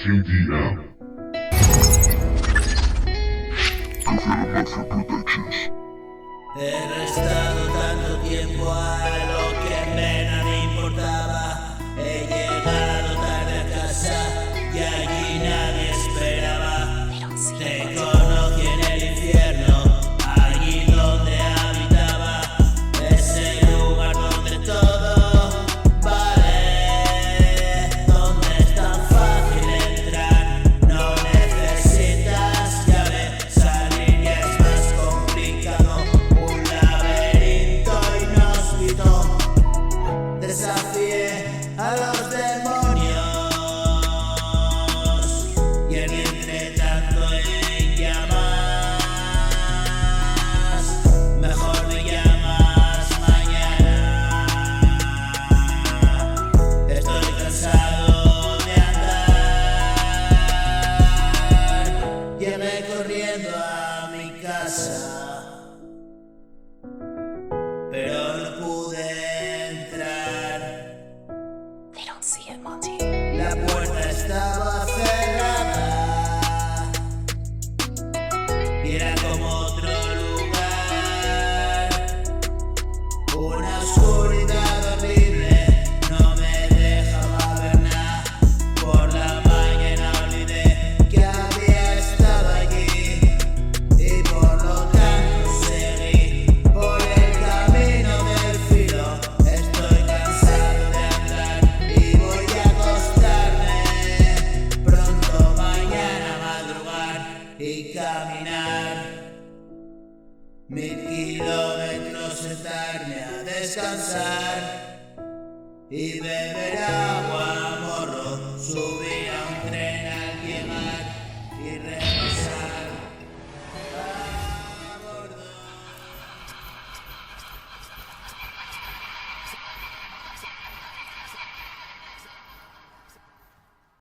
KDM. Mafia Productions. He restado tanto tiempo a lo que menos me importaba. He llegado tarde a casa y allí nadie esperaba. Te conocí en el infierno, allí donde habitaba. Ese lugar donde todo vale, donde es tan fácil entrar. No necesitas llave, salir ya es más complicado. Un laberinto inhóspito, desafié a los demonios y el entre tanto en llamas. Mejor me llamas mañana. Estoy cansado de andar. Llegué corriendo a mi casa, pero no pude entrar. They don't see it, Monty. La puerta estaba cerrada y era como otro lugar. Una oscuridad horrible no me dejaba ver nada. Por la mañana olvidé que había estado allí y por lo tanto seguí por el camino del filo. Estoy cansado de andar y voy a acostarme pronto mañana, madrugar y caminar 1000 kilómetros, sentarme a descansar y beber agua.